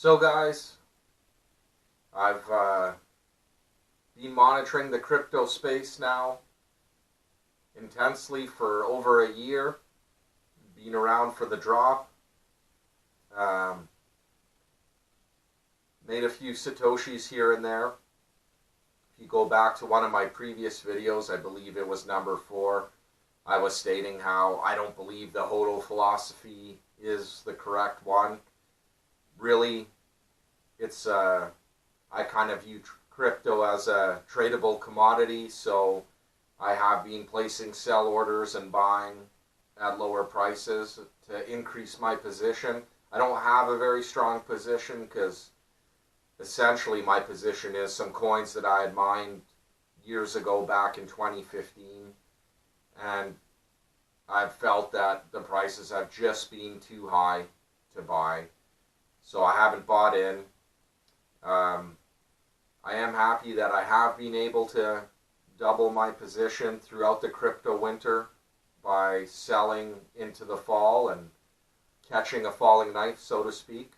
So guys, I've been monitoring the crypto space now intensely for over a year, been around for the drop, um, made a few Satoshis here and there. If you go back to one of my previous videos, I believe it was number 4, I was stating how I don't believe the HODL philosophy is the correct one. Really, it's I kind of view crypto as a tradable commodity, so I have been placing sell orders and buying at lower prices to increase my position. I don't have a very strong position because essentially my position is some coins that I had mined years ago back in 2015, and I've felt that the prices have just been too high to buy, so I haven't bought in. I am happy that I have been able to double my position throughout the crypto winter by selling into the fall and catching a falling knife, so to speak.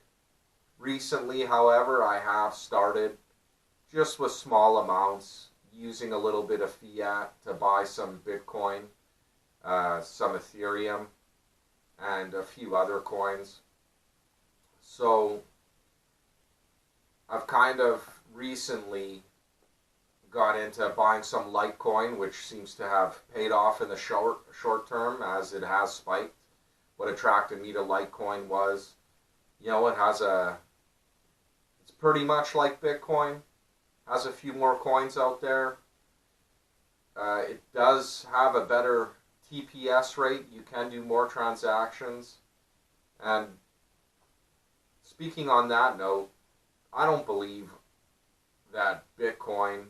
Recently, however, I have started just with small amounts, using a little bit of fiat to buy some Bitcoin, some Ethereum, and a few other coins. So I've kind of recently got into buying some Litecoin, which seems to have paid off in the short term as it has spiked. What attracted me to Litecoin was, it's pretty much like Bitcoin, has a few more coins out there. It does have a better TPS rate. You can do more transactions. And speaking on that note, I don't believe that Bitcoin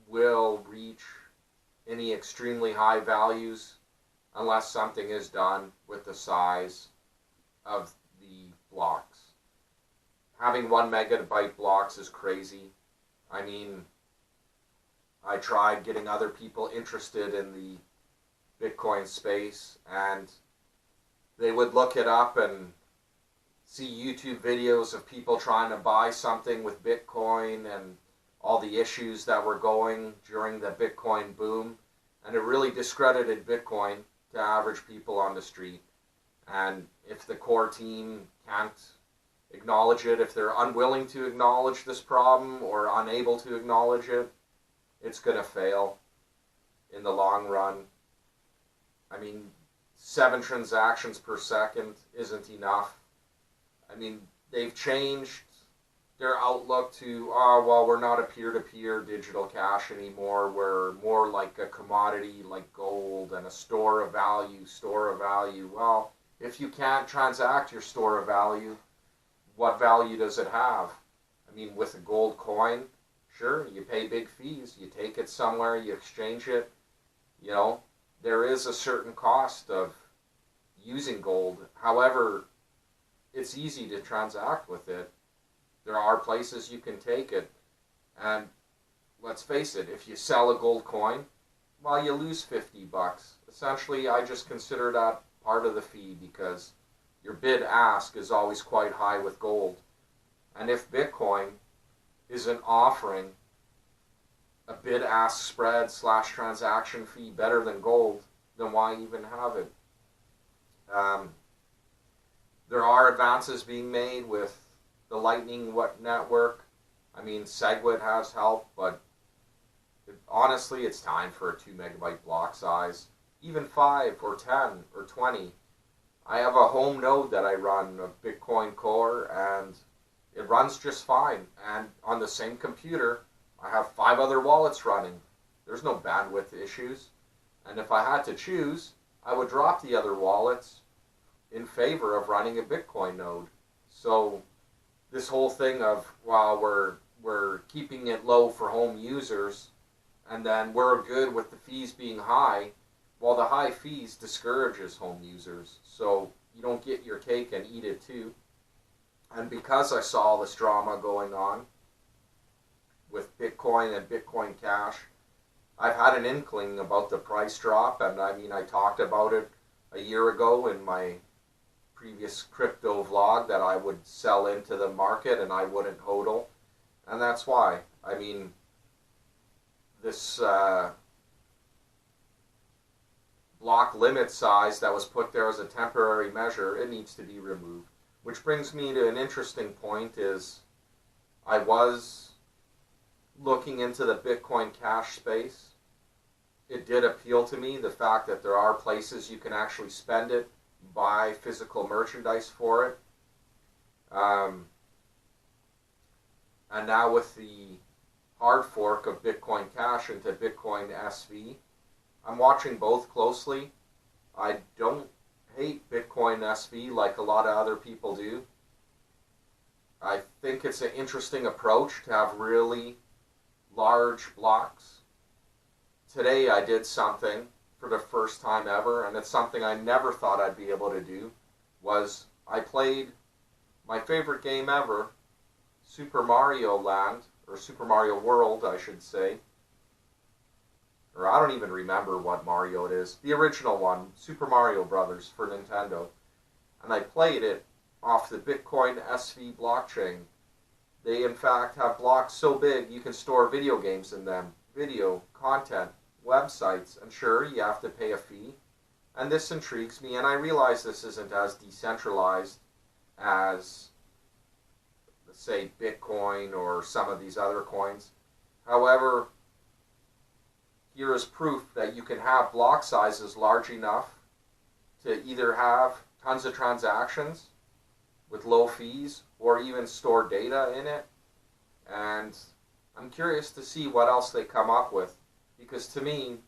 will reach any extremely high values unless something is done with the size of the blocks. Having 1 megabyte blocks is crazy. I mean, I tried getting other people interested in the Bitcoin space, and they would look it up and see YouTube videos of people trying to buy something with Bitcoin and all the issues that were going during the Bitcoin boom, and it really discredited Bitcoin to average people on the street. And if the core team can't acknowledge it, if they're unwilling to acknowledge this problem or unable to acknowledge it, it's going to fail in the long run. I mean, 7 transactions per second isn't enough. I mean, they've changed their outlook to, we're not a peer-to-peer digital cash anymore. We're more like a commodity like gold and a store of value. Well, if you can't transact your store of value, what value does it have? I mean, with a gold coin, sure, you pay big fees. You take it somewhere, you exchange it. There is a certain cost of using gold. However, it's easy to transact with it. There are places you can take it. And let's face it, if you sell a gold coin, well, you lose $50. Essentially, I just consider that part of the fee because your bid ask is always quite high with gold. And if Bitcoin isn't offering a bid ask spread / transaction fee better than gold, then why even have it? There are advances being made with the Lightning network. I mean, SegWit has help, but honestly, it's time for a 2 megabyte block size. Even 5 or 10 or 20. I have a home node that I run, a Bitcoin Core, and it runs just fine. And on the same computer, I have 5 other wallets running. There's no bandwidth issues. And if I had to choose, I would drop the other wallets in favor of running a Bitcoin node. So this whole thing of, we're keeping it low for home users, and then we're good with the fees being high, well, the high fees discourages home users. So you don't get your cake and eat it too. And because I saw all this drama going on with Bitcoin and Bitcoin Cash, I've had an inkling about the price drop, and I mean, I talked about it a year ago in my previous crypto vlog that I would sell into the market and I wouldn't hodl. And that's why. I mean, this block limit size that was put there as a temporary measure, it needs to be removed. Which brings me to an interesting point is I was looking into the Bitcoin Cash space. It did appeal to me, the fact that there are places you can actually spend it, buy physical merchandise for it. And now with the hard fork of Bitcoin Cash into Bitcoin SV, I'm watching both closely. I don't hate Bitcoin SV like a lot of other people do. I think it's an interesting approach to have really large blocks. Today I did something for the first time ever, and it's something I never thought I'd be able to do, was I played my favorite game ever, Super Mario Land, or Super Mario World, I should say. Or I don't even remember what Mario it is. The original one, Super Mario Brothers for Nintendo. And I played it off the Bitcoin SV blockchain. They in fact have blocks so big you can store video games in them, video, content, websites, and sure, you have to pay a fee. And this intrigues me, and I realize this isn't as decentralized as, let's say, Bitcoin or some of these other coins. However, here is proof that you can have block sizes large enough to either have tons of transactions with low fees or even store data in it. And I'm curious to see what else they come up with, because to me,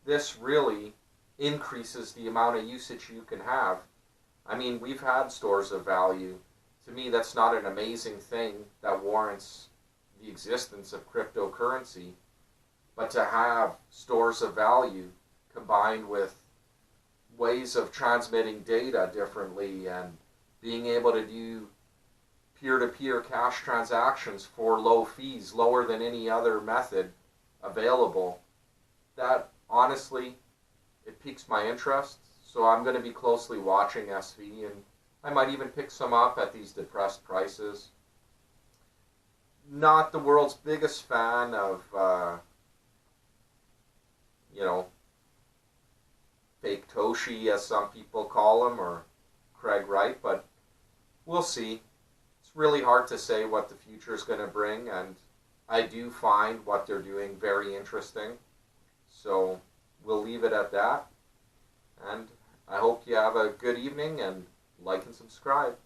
this really increases the amount of usage you can have. I mean, we've had stores of value. To me, that's not an amazing thing that warrants the existence of cryptocurrency. But to have stores of value combined with ways of transmitting data differently and being able to do peer-to-peer cash transactions for low fees, lower than any other method available, that honestly, it piques my interest. So I'm going to be closely watching SV, and I might even pick some up at these depressed prices. Not the world's biggest fan of Faketoshi, as some people call him, or Craig Wright, but we'll see. It's really hard to say what the future is going to bring, and I do find what they're doing very interesting. So we'll leave it at that, and I hope you have a good evening, and like and subscribe.